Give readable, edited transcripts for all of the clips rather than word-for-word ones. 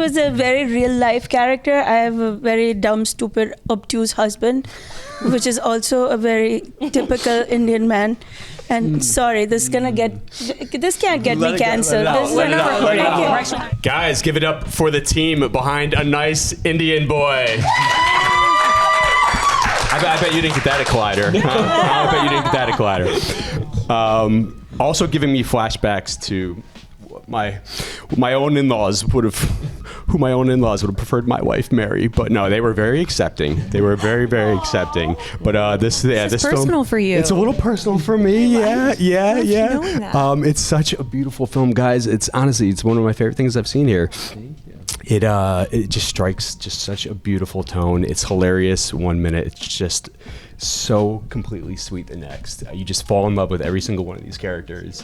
was a very real life character. I have a very dumb, stupid, obtuse husband, which is also a very typical Indian man. And sorry, this can't get me canceled. Guys, give it up for the team behind a nice Indian boy. I bet you didn't get that at Collider. I bet you didn't get that at Collider. Also giving me flashbacks to my own in-laws who my own in-laws would have preferred my wife marry, but no, they were very accepting. They were very, very accepting. But this personal film, for you. It's a little personal for me. Yeah. Knowing that. It's such a beautiful film, guys. It's honestly, it's one of my favorite things I've seen here. It just strikes just such a beautiful tone. It's hilarious 1 minute. It's just so completely sweet the next. You just fall in love with every single one of these characters.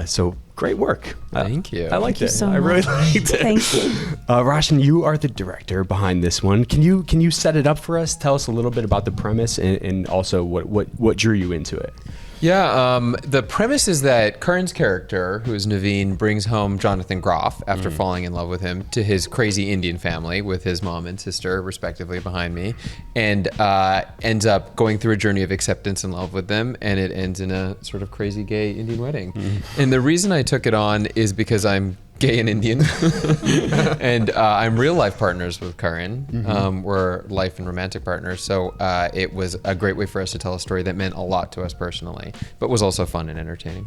So great work. Thank you. I liked it. So I really liked it. Thank you. Roshan, you are the director behind this one. Can you set it up for us? Tell us a little bit about the premise and also what drew you into it. Yeah, the premise is that Karan's character, who is Naveen, brings home Jonathan Groff after falling in love with him to his crazy Indian family with his mom and sister, respectively, behind me, and ends up going through a journey of acceptance and love with them, and it ends in a sort of crazy gay Indian wedding. And the reason I took it on is because I'm gay and Indian, and I'm real life partners with Karan. We're life and romantic partners, so it was a great way for us to tell a story that meant a lot to us personally, but was also fun and entertaining.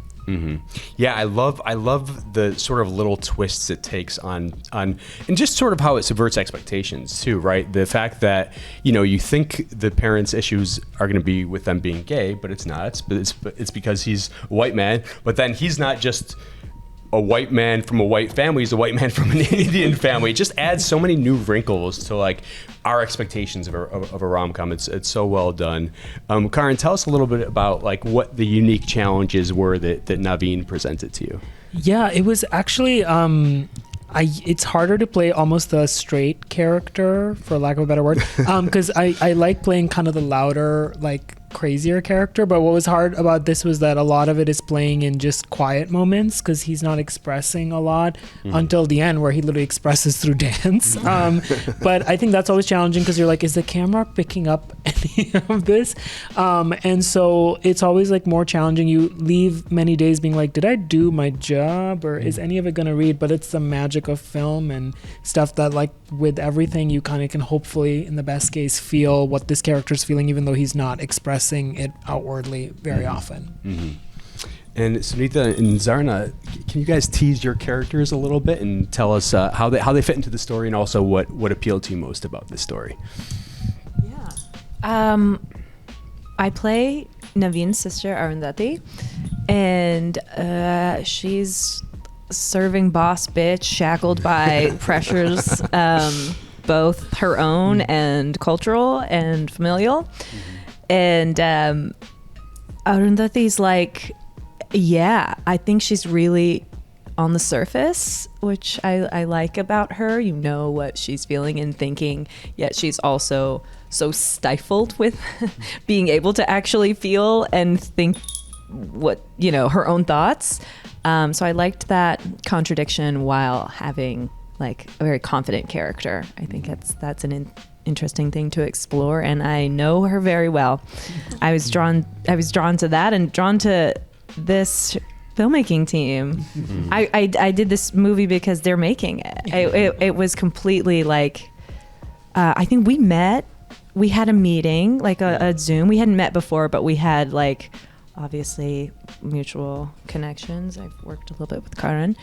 Yeah, I love the sort of little twists it takes on and just sort of how it subverts expectations too, right? The fact that you think the parents' issues are going to be with them being gay, but it's not. It's because he's a white man, but then he's not just a white man from a white family, he's a white man from an Indian family. It just adds so many new wrinkles to like our expectations of a rom-com. It's so well done. Karan, tell us a little bit about like what the unique challenges were that Naveen presented to you. Yeah, it was actually it's harder to play almost the straight character, for lack of a better word, because I like playing kind of the louder, like crazier character. But what was hard about this was that a lot of it is playing in just quiet moments because he's not expressing a lot until the end, where he literally expresses through dance. But I think that's always challenging because you're like, is the camera picking up any of this? And so it's always like more challenging. You leave many days being like, did I do my job, or is any of it gonna read? But it's the magic of film and stuff that, like, with everything, you kind of can hopefully, in the best case, feel what this character's feeling, even though he's not expressing it outwardly very often. And Sunita and Zarna, can you guys tease your characters a little bit and tell us how they fit into the story, and also what appealed to you most about this story? Yeah. I play Naveen's sister, Arundhati, and she's serving boss bitch, shackled by pressures, both her own and cultural and familial. And Arundhati's like, yeah, I think she's really on the surface, which I like about her. You know what she's feeling and thinking, yet she's also so stifled with being able to actually feel and think what, her own thoughts. So I liked that contradiction while having like a very confident character. I think that's an interesting thing to explore, and I know her very well. I was drawn to that, and drawn to this filmmaking team. I did this movie because they're making it. It was completely like, I think we had a meeting, like a Zoom. We hadn't met before, but we had like obviously mutual connections. I've worked a little bit with Karan.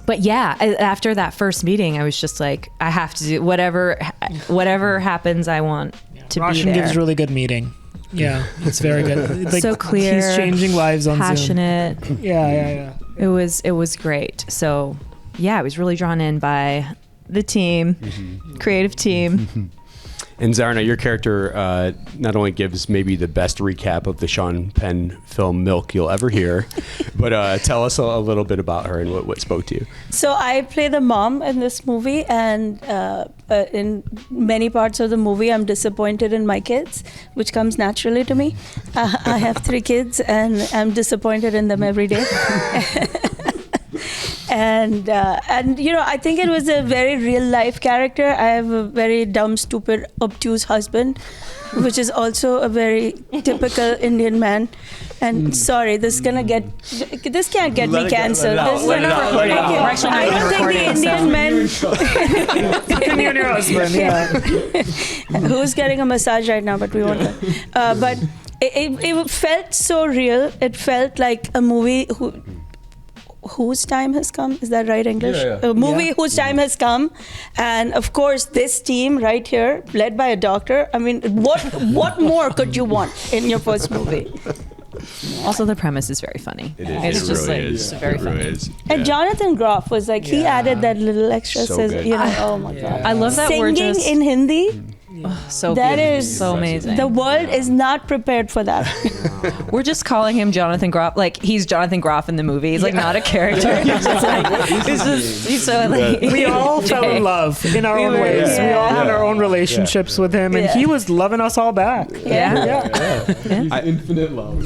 But yeah, after that first meeting, I was just like, I have to do whatever happens. I want to Roshan be there. gives really good meeting. Yeah, it's very good. Like, so clear. He's changing lives on passionate. Zoom. Yeah. It was great. So yeah, I was really drawn in by the team, creative team. And Zarna, your character not only gives maybe the best recap of the Sean Penn film Milk you'll ever hear, but tell us a little bit about her and what spoke to you. So I play the mom in this movie, and in many parts of the movie, I'm disappointed in my kids, which comes naturally to me. I have 3 kids, and I'm disappointed in them every day. and I think it was a very real life character. I have a very dumb, stupid, obtuse husband, which is also a very typical Indian man. And sorry, this can't get me cancelled. I don't think the Indian men. You and your husband, yeah. Who's getting a massage right now? But we won't. But it felt so real. It felt like a movie whose time has come. Is that right English? A movie whose time has come. And of course, this team right here, led by a doctor. I mean, what more could you want in your first movie? Also, the premise is very funny. It is. It's It just really like is. very It really funny. is. And Yeah. Jonathan Groff was like, he added that little extra, So good. oh my God. I love that Singing we're just in Hindi, so that beautiful, is so amazing. the world is not prepared for that. We're just calling him Jonathan Groff. Like he's Jonathan Groff in the movie. He's like not a character. He's just like he's so like. We all fell in love in our own ways. yeah. We all had our own relationships with him, and Yeah. he was loving us all back. Yeah. Infinite love.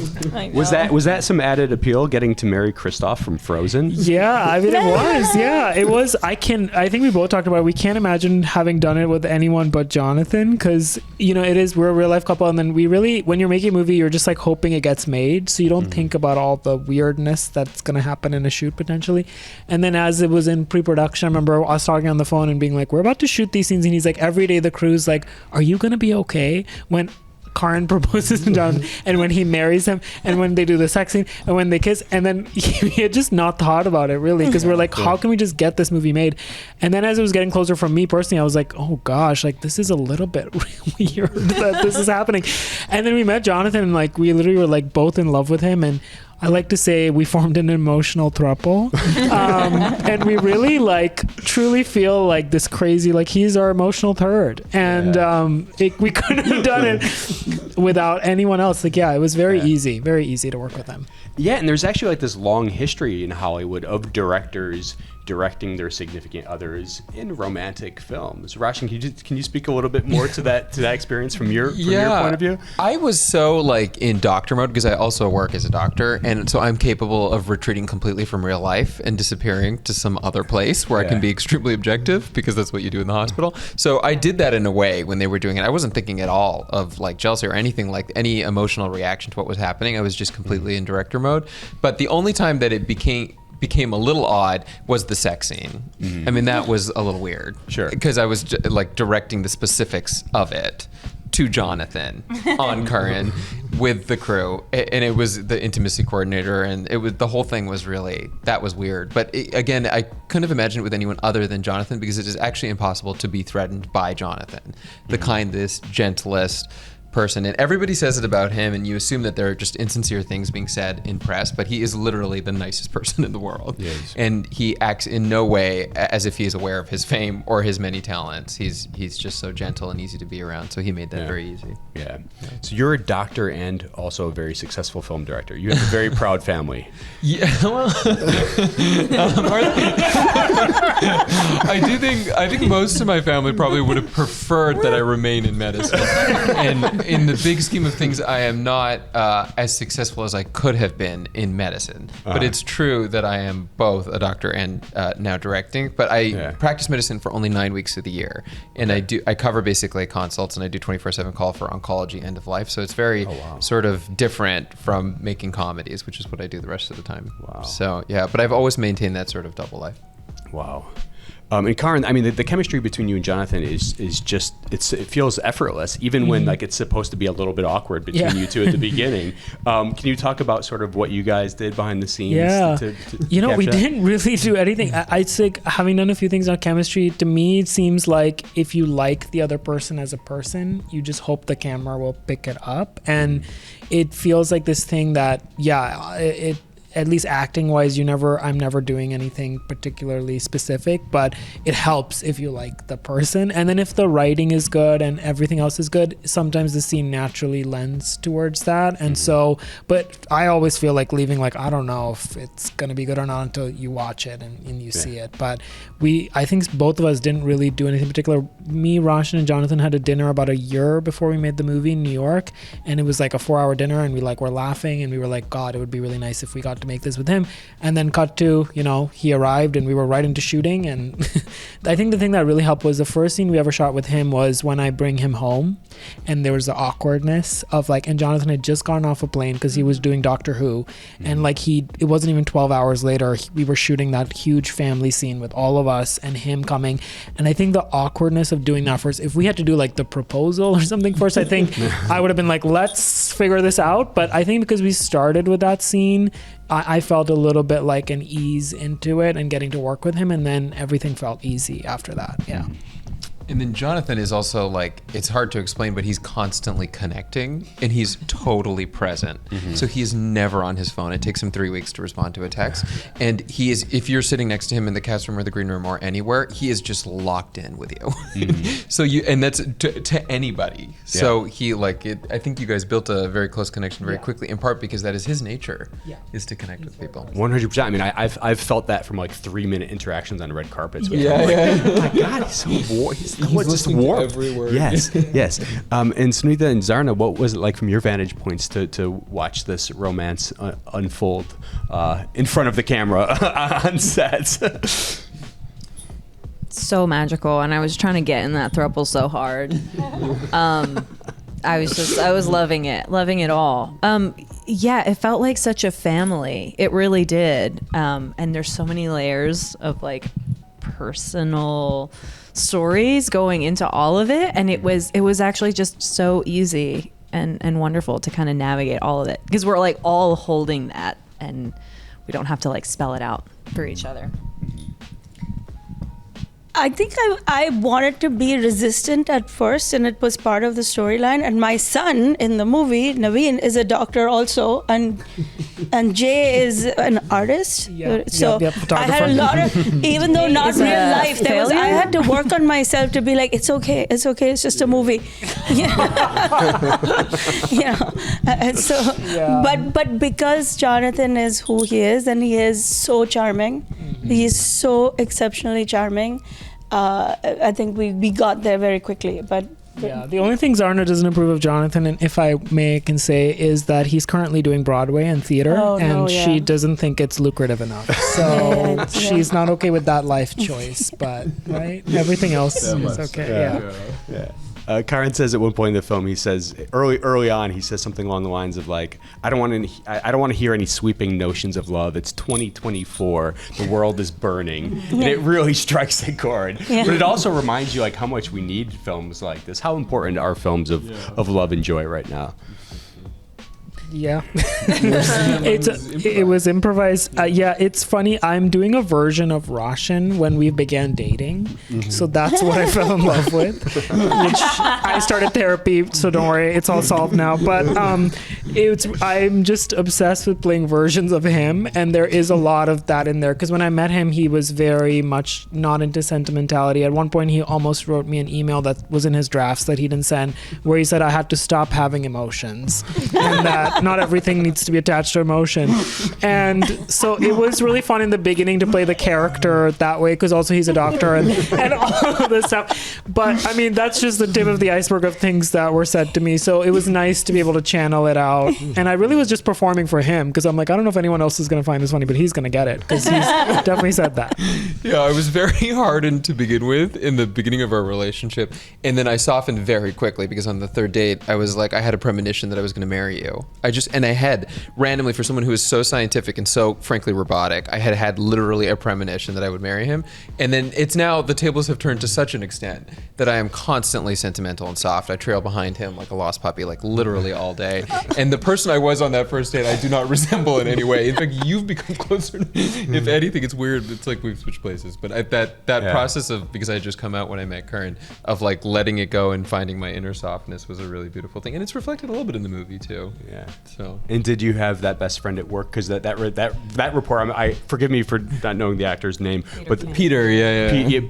Was that some added appeal, getting to marry Kristoff from Frozen? Yeah, I mean it was. Yeah, it was. I think we both talked about it. We can't imagine having done it with anyone but Jonathan, because we're a real life couple, and then we really, when you're making a movie, you're just like hoping it gets made, so you don't think about all the weirdness that's gonna happen in a shoot potentially. And then as it was in pre-production, I remember us talking on the phone and being like, we're about to shoot these scenes, and he's like, every day the crew's like, are you gonna be okay when Karan proposes to John, and when he marries him, and when they do the sex scene, and when they kiss, and then we had just not thought about it really, because we're like, how can we just get this movie made? And then as it was getting closer from me personally, I was like, oh gosh, like this is a little bit weird that this is happening. And then we met Jonathan, and like we literally were like both in love with him, and I like to say we formed an emotional throuple, and we really like truly feel like this crazy, like he's our emotional third, and we couldn't have done it without anyone else. Like it was very easy to work with them. Yeah, and there's actually like this long history in Hollywood of directors directing their significant others in romantic films. Roshan, can you speak a little bit more to that experience from your point of view? I was so like in doctor mode because I also work as a doctor, and so I'm capable of retreating completely from real life and disappearing to some other place where I can be extremely objective, because that's what you do in the hospital. So I did that in a way when they were doing it. I wasn't thinking at all of like jealousy or anything, like any emotional reaction to what was happening. I was just completely in director mode. But the only time that it became a little odd was the sex scene. I mean, that was a little weird. Sure. Because I was like directing the specifics of it to Jonathan on Karan with the crew, and it was the intimacy coordinator, and it was, the whole thing was really, that was weird. But again, I couldn't have imagined it with anyone other than Jonathan, because it is actually impossible to be threatened by Jonathan, the kindest, gentlest person, and everybody says it about him, and you assume that there are just insincere things being said in press, but he is literally the nicest person in the world. Yes. And he acts in no way as if he is aware of his fame or his many talents. He's just so gentle and easy to be around, so he made that very easy. Yeah. So you're a doctor and also a very successful film director. You have a very proud family. Yeah, well, I think most of my family probably would have preferred that I remain in medicine. And in the big scheme of things, I am not as successful as I could have been in medicine. But it's true that I am both a doctor and now directing. But I practice medicine for only 9 weeks of the year, and I cover basically consults, and I do 24/7 call for oncology end of life. So it's very sort of different from making comedies, which is what I do the rest of the time. Wow. So yeah, but I've always maintained that sort of double life. Wow. And Karan, I mean, the chemistry between you and Jonathan is just, it feels effortless, even when like it's supposed to be a little bit awkward between you two at the beginning. Can you talk about sort of what you guys did behind the scenes? Yeah, to we capture that? didn't really do anything. I'd say, having done a few things on chemistry, to me it seems like if you like the other person as a person, you just hope the camera will pick it up, and it feels like this thing that it at least acting wise, I'm never doing anything particularly specific, but it helps if you like the person. And then if the writing is good and everything else is good, sometimes the scene naturally lends towards that. And so, but I always feel like leaving, like, I don't know if it's going to be good or not until you watch it and you see it. But I think both of us didn't really do anything particular. Me, Roshan, and Jonathan had a dinner about a year before we made the movie in New York. And it was like a 4-hour dinner, and we were laughing, and we were like, God, it would be really nice if we got to make this with him. And then cut to, he arrived and we were right into shooting. And I think the thing that really helped was the first scene we ever shot with him was when I bring him home, and there was the awkwardness of and Jonathan had just gotten off a plane because he was doing Doctor Who, and it wasn't even 12 hours later, we were shooting that huge family scene with all of us and him coming. And I think the awkwardness of doing that first, if we had to do the proposal or something first, I think I would have been let's figure this out. But I think because we started with that scene, I felt a little bit like an ease into it and getting to work with him, and then everything felt easy after that. Yeah. And then Jonathan is also it's hard to explain, but he's constantly connecting and he's totally present. So he is never on his phone. It takes him 3 weeks to respond to a text. And he is, if you're sitting next to him in the cast room or the green room or anywhere, he is just locked in with you. So and that's to anybody. Yeah. So he I think you guys built a very close connection very quickly, in part because that is his nature, is to connect with people. 100%. I mean, I've felt that from 3-minute interactions on red carpets. With him. Oh my God, he's so bored. He's just warm. Every word. Yes. And Sunita and Zarna, what was it like from your vantage points to watch this romance unfold in front of the camera on set? So magical, and I was trying to get in that throuple so hard. I was loving it all. Yeah, it felt like such a family. It really did. And there's so many layers of personal stories going into all of it, and it was actually just so easy and wonderful to kind of navigate all of it, because we're all holding that, and we don't have to spell it out for each other. I think I wanted to be resistant at first, and it was part of the storyline. And my son in the movie, Naveen, is a doctor also, and Jay is an artist. So I had a lot of, even though not real life, I had to work on myself to be it's okay, it's just a movie. And so, but because Jonathan is who he is, and he is so charming, he is so exceptionally charming. I think we got there very quickly, but the only thing Zarna doesn't approve of Jonathan, and if I can say, is that he's currently doing Broadway and theater, she doesn't think it's lucrative enough. So she's not okay with that life choice, but everything else is okay. Yeah. Karan says at one point in the film, he says early on, he says something along the lines of I don't want to hear any sweeping notions of love. It's 2024. The world is burning. And it really strikes a chord. But it also reminds you how much we need films like this. How important are films of love and joy right now? Yeah. It was improvised. It's funny. I'm doing a version of Roshan when we began dating. So that's what I fell in love with. Which I started therapy, so don't worry, it's all solved now. But I'm just obsessed with playing versions of him, and there is a lot of that in there. Because when I met him, he was very much not into sentimentality. At one point, he almost wrote me an email that was in his drafts that he didn't send, where he said I had to stop having emotions, and that not everything needs to be attached to emotion. And so it was really fun in the beginning to play the character that way, because also he's a doctor and all of this stuff. But I mean, that's just the tip of the iceberg of things that were said to me. So it was nice to be able to channel it out. And I really was just performing for him, because I'm I don't know if anyone else is going to find this funny, but he's going to get it, because he's definitely said that. Yeah, I was very hardened to begin with in the beginning of our relationship. And then I softened very quickly, because on the third date, I was I had a premonition that I was going to marry you. I had randomly, for someone who is so scientific and so frankly robotic, I had literally a premonition that I would marry him. And then it's now, the tables have turned to such an extent that I am constantly sentimental and soft. I trail behind him like a lost puppy, literally all day. And the person I was on that first date, I do not resemble in any way. In fact, you've become closer to me. If anything, it's weird. It's we've switched places. But that process of, because I had just come out when I met Karan, of letting it go and finding my inner softness was a really beautiful thing. And it's reflected a little bit in the movie too. Yeah. So. And did you have that best friend at work? Because that rapport, I forgive me for not knowing the actor's name, but Peter,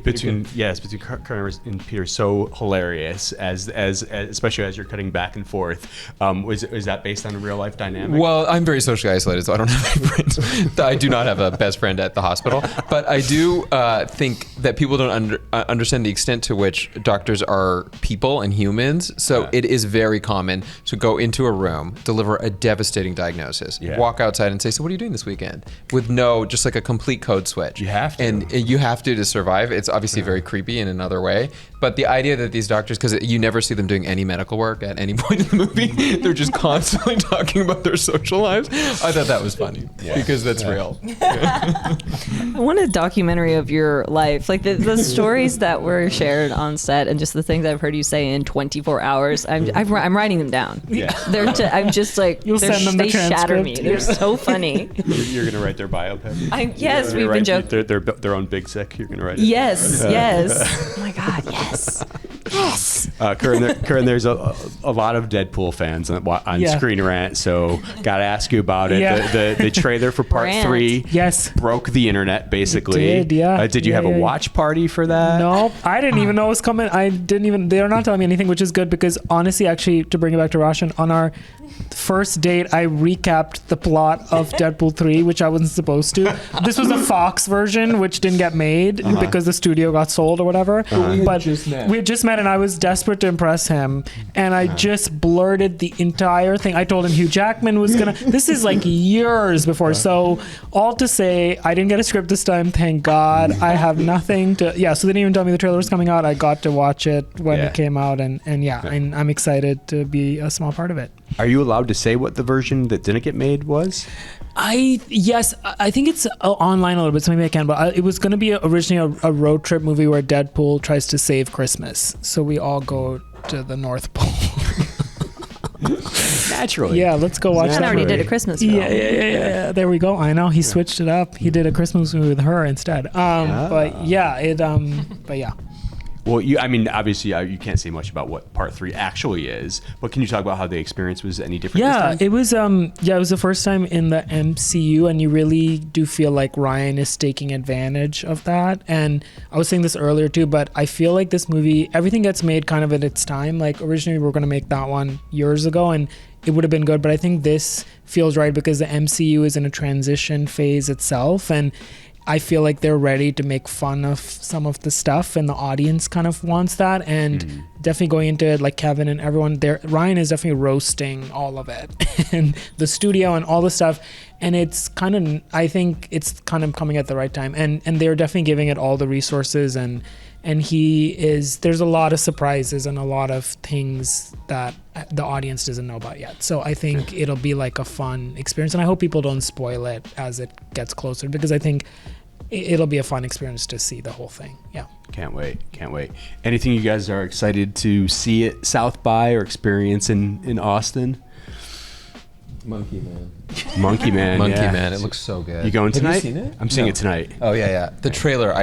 between Karan and Peter, so hilarious as especially as you're cutting back and forth. Is that based on a real life dynamic? Well, I'm very socially isolated, so I don't have any friends. I do not have a best friend at the hospital, but I do think that people don't understand the extent to which doctors are people and humans. So it is very common to go into a room, deliver suffer a devastating diagnosis, Yeah. walk outside and say, so what are you doing this weekend? With just like a complete code switch. You have to. And you have to survive. It's obviously very creepy in another way. But the idea that these doctors, because you never see them doing any medical work at any point in the movie, they're just constantly talking about their social lives. I thought that was funny because that's real. I want a documentary of your life, like the stories that were shared on set, and just the things I've heard you say in 24 hours. I'm writing them down. Yeah. I'm just like, You'll send them the they shatter me. transcript. They're so funny. You're gonna write their biopic. Yes, we've been joking. Their own Big Sick. You're gonna write it. Yes. Oh my God. Yes. Karan, there's a lot of Deadpool fans on Screen Rant, so gotta ask you about it. Yeah. The trailer for part Rant. 3 Yes. broke the internet basically. It did, yeah. Did you have a watch party for that? No, I didn't even know it was coming. They're not telling me anything, which is good because honestly, actually, to bring it back to Roshan, on our first date, I recapped the plot of Deadpool 3, which I wasn't supposed to. This was a Fox version, which didn't get made because the studio got sold or whatever. But we had just met and I was desperate to impress him. And I just blurted the entire thing. I told him Hugh Jackman was going to... This is like years before. So all to say, I didn't get a script this time, thank God. I have nothing to... Yeah, so they didn't even tell me the trailer was coming out. I got to watch it when it came out. And I'm excited to be a small part of it. Are you allowed to say what the version that didn't get made was? Yes, I think it's online a little bit, so maybe I can. But it was going to be originally a road trip movie where Deadpool tries to save Christmas, so we all go to the North Pole. Naturally. Yeah, let's go watch I that. already did a Christmas film. Yeah. There we go. I know he switched it up. He did a Christmas movie with her instead. But yeah. Well, obviously you can't say much about what part 3 actually is, but can you talk about how the experience was any different this time? It was the first time in the MCU, and you really do feel like Ryan is taking advantage of that. And I was saying this earlier too, but I feel like this movie, everything gets made kind of at its time. Like originally we were going to make that one years ago, and it would have been good, but I think this feels right because the MCU is in a transition phase itself, and I feel like they're ready to make fun of some of the stuff, and the audience kind of wants that. And definitely going into it, like Kevin and everyone there, Ryan is definitely roasting all of it and the studio and all the stuff. And it's kind of, I think it's kind of coming at the right time. And they're definitely giving it all the resources, and there's a lot of surprises and a lot of things that the audience doesn't know about yet. So I think it'll be like a fun experience, and I hope people don't spoil it as it gets closer, because I think it'll be a fun experience to see the whole thing. Yeah. Can't wait. Anything you guys are excited to see at South by or experience in Austin? Monkey Man. Monkey Man. It looks so good. You going tonight? Have you seen it? I'm seeing it tonight. Oh yeah. The trailer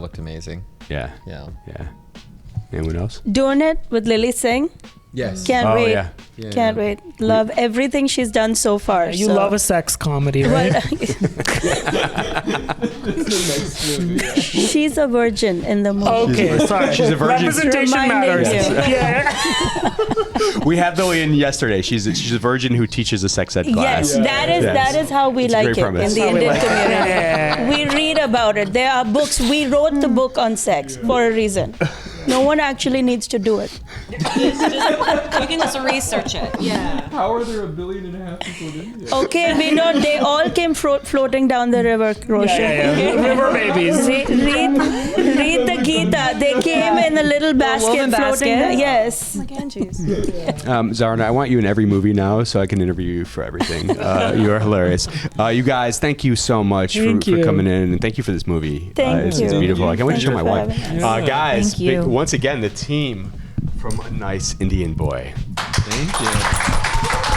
looked amazing. Yeah. Yeah. Anyone else? Doing It with Lily Singh. Yes. Can't wait. Yeah. Can't wait. Love everything she's done so far. You love a sex comedy, right? She's a virgin in the movie. Okay, sorry. She's a virgin. Representation Reminding matters. you. Yeah. We had Lily in yesterday. She's a virgin who teaches a sex ed class. Yes, that is how we It's a like great it premise. in the Indian community. We read about it. There are books. We wrote the book on sex for a reason. No one actually needs to do it. You can just research it. Yeah. How are there 1.5 billion people in India? Okay, we know they all came floating down the river, Roshan. River babies. Read the Gita. They came in a little basket woven floating. basket? Yes. Zarna, I want you in every movie now so I can interview you for everything. You are hilarious. You guys, thank you so much for coming in, and thank you for this movie. Thank you. It's beautiful. I can't wait to show my wife. Guys, Thank you. once again, the team from A Nice Indian Boy. Thank you.